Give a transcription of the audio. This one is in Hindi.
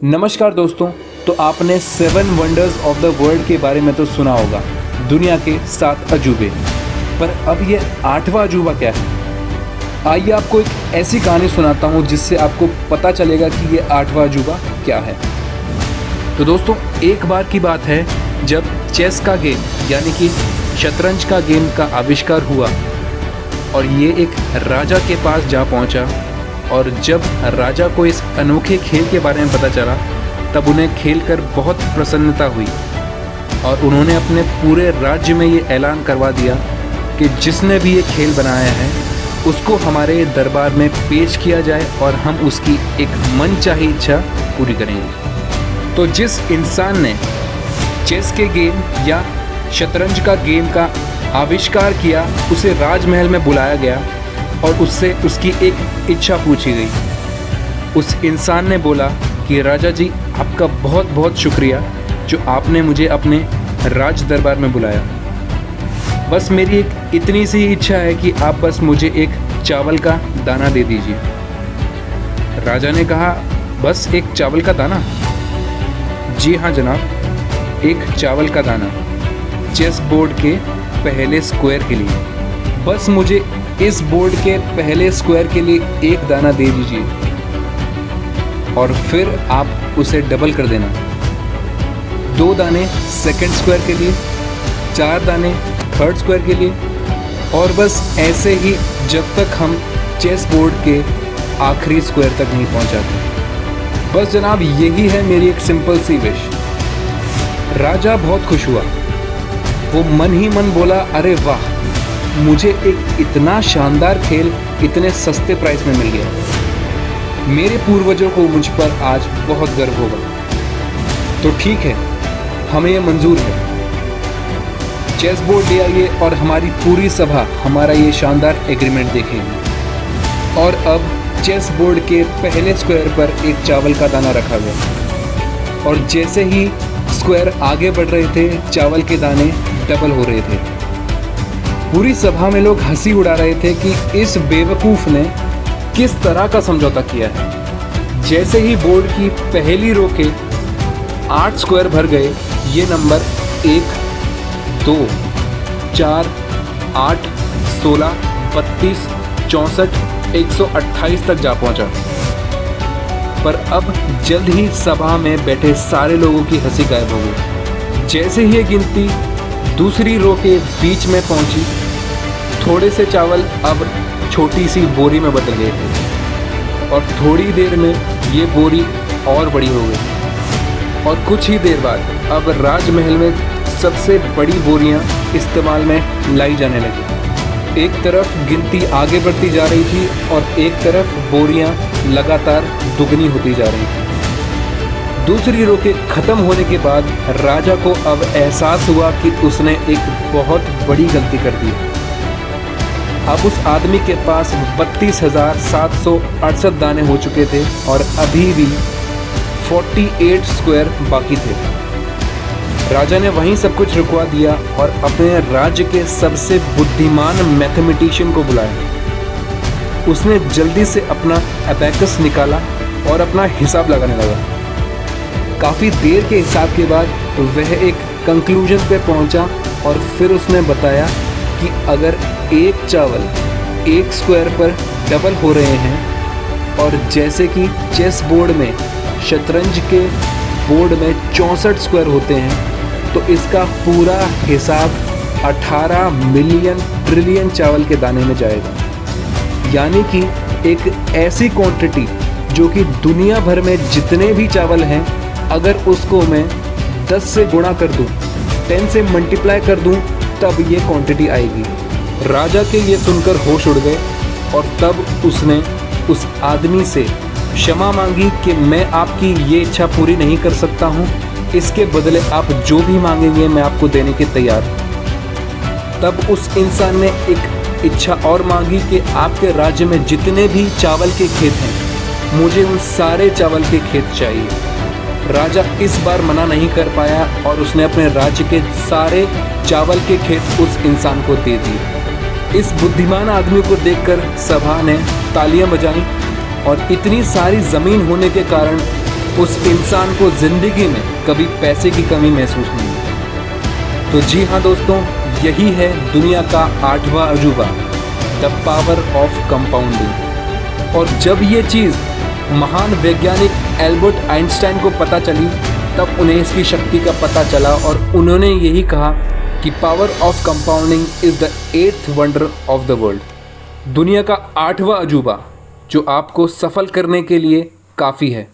नमस्कार दोस्तों। तो आपने 7 वंडर्स ऑफ द वर्ल्ड के बारे में तो सुना होगा, दुनिया के 7 अजूबे। पर अब ये 8वां अजूबा क्या है? आइए आपको एक ऐसी कहानी सुनाता हूँ जिससे आपको पता चलेगा कि ये 8वां अजूबा क्या है। तो दोस्तों, एक बार की बात है जब चेस का गेम यानी कि शतरंज का गेम का आविष्कार हुआ और ये एक राजा के पास जा पहुँचा। और जब राजा को इस अनोखे खेल के बारे में पता चला तब उन्हें खेलकर बहुत प्रसन्नता हुई और उन्होंने अपने पूरे राज्य में ये ऐलान करवा दिया कि जिसने भी ये खेल बनाया है उसको हमारे दरबार में पेश किया जाए और हम उसकी एक मनचाही इच्छा पूरी करेंगे। तो जिस इंसान ने चेस के गेम या शतरंज का गेम का आविष्कार किया उसे राजमहल में बुलाया गया और उससे उसकी एक इच्छा पूछी गई। उस इंसान ने बोला कि राजा जी, आपका बहुत बहुत शुक्रिया जो आपने मुझे अपने राज दरबार में बुलाया। बस मेरी एक इतनी सी इच्छा है कि आप बस मुझे एक चावल का दाना दे दीजिए। राजा ने कहा, बस एक चावल का दाना? जी हाँ जनाब, एक चावल का दाना चेस बोर्ड के पहले स्क्वायर के लिए। बस मुझे इस बोर्ड के पहले स्क्वायर के लिए एक दाना दे दीजिए और फिर आप उसे डबल कर देना। 2 दाने सेकंड स्क्वायर के लिए, 4 दाने थर्ड स्क्वायर के लिए, और बस ऐसे ही जब तक हम चेस बोर्ड के आखिरी स्क्वायर तक नहीं पहुंच जाते। बस जनाब, यही है मेरी एक सिंपल सी विश। राजा बहुत खुश हुआ। वो मन ही मन बोला, अरे वाह, मुझे एक इतना शानदार खेल इतने सस्ते प्राइस में मिल गया। मेरे पूर्वजों को मुझ पर आज बहुत गर्व होगा। तो ठीक है, हमें ये मंजूर है। चेस बोर्ड ले आइए और हमारी पूरी सभा हमारा ये शानदार एग्रीमेंट देखेगी। और अब चेस बोर्ड के पहले स्क्वायर पर एक चावल का दाना रखा गया और जैसे ही स्क्वायर आगे बढ़ रहे थे चावल के दाने डबल हो रहे थे। पूरी सभा में लोग हंसी उड़ा रहे थे कि इस बेवकूफ़ ने किस तरह का समझौता किया है। जैसे ही बोर्ड की पहली रो के 8 स्क्वायर भर गए, ये नंबर 1, 2, 4, 8, 16, 32, 64, 128 तक जा पहुंचा। पर अब जल्द ही सभा में बैठे सारे लोगों की हंसी गायब हो गई। जैसे ही ये गिनती दूसरी रो के बीच में पहुंची, थोड़े से चावल अब छोटी सी बोरी में बदल गए थे और थोड़ी देर में ये बोरी और बड़ी हो गई और कुछ ही देर बाद अब राजमहल में सबसे बड़ी बोरियां इस्तेमाल में लाई जाने लगी। एक तरफ गिनती आगे बढ़ती जा रही थी और एक तरफ बोरियां लगातार दुगनी होती जा रही थी। दूसरी रो के ख़त्म होने के बाद राजा को अब एहसास हुआ कि उसने एक बहुत बड़ी गलती कर दी। अब उस आदमी के पास 32,768 दाने हो चुके थे और अभी भी 48 स्क्वायर बाकी थे। राजा ने वहीं सब कुछ रुकवा दिया और अपने राज्य के सबसे बुद्धिमान मैथमेटिशियन को बुलाया। उसने जल्दी से अपना अबैकस निकाला और अपना हिसाब लगाने लगा। काफ़ी देर के हिसाब के बाद वह एक कंक्लूजन पे पहुंचा और फिर उसने बताया कि अगर एक चावल एक स्क्वायर पर डबल हो रहे हैं और जैसे कि चेस बोर्ड में शतरंज के बोर्ड में 64 स्क्वायर होते हैं तो इसका पूरा हिसाब 18 मिलियन ट्रिलियन चावल के दाने में जाएगा। यानी कि एक ऐसी क्वांटिटी जो कि दुनिया भर में जितने भी चावल हैं, अगर उसको मैं 10 से गुणा कर दूं, 10 से मल्टीप्लाई कर दूं, तब ये क्वांटिटी आएगी। राजा के ये सुनकर होश उड़ गए और तब उसने उस आदमी से क्षमा मांगी कि मैं आपकी ये इच्छा पूरी नहीं कर सकता हूँ, इसके बदले आप जो भी मांगेंगे मैं आपको देने के तैयार हूँ। तब उस इंसान ने एक इच्छा और मांगी कि आपके राज्य में जितने भी चावल के खेत हैं, मुझे उन सारे चावल के खेत चाहिए। राजा इस बार मना नहीं कर पाया और उसने अपने राज्य के सारे चावल के खेत उस इंसान को दे दिए। इस बुद्धिमान आदमी को देखकर सभा ने तालियां बजाईं और इतनी सारी ज़मीन होने के कारण उस इंसान को ज़िंदगी में कभी पैसे की कमी महसूस नहीं होती। तो जी हाँ दोस्तों, यही है दुनिया का 8वां अजूबा, द पावर ऑफ कंपाउंडिंग। और जब ये चीज़ महान वैज्ञानिक एल्बर्ट आइंस्टाइन को पता चली, तब उन्हें इसकी शक्ति का पता चला और उन्होंने यही कहा कि power of compounding is the 8th wonder of the world, दुनिया का 8वां अजूबा जो आपको सफल करने के लिए काफ़ी है।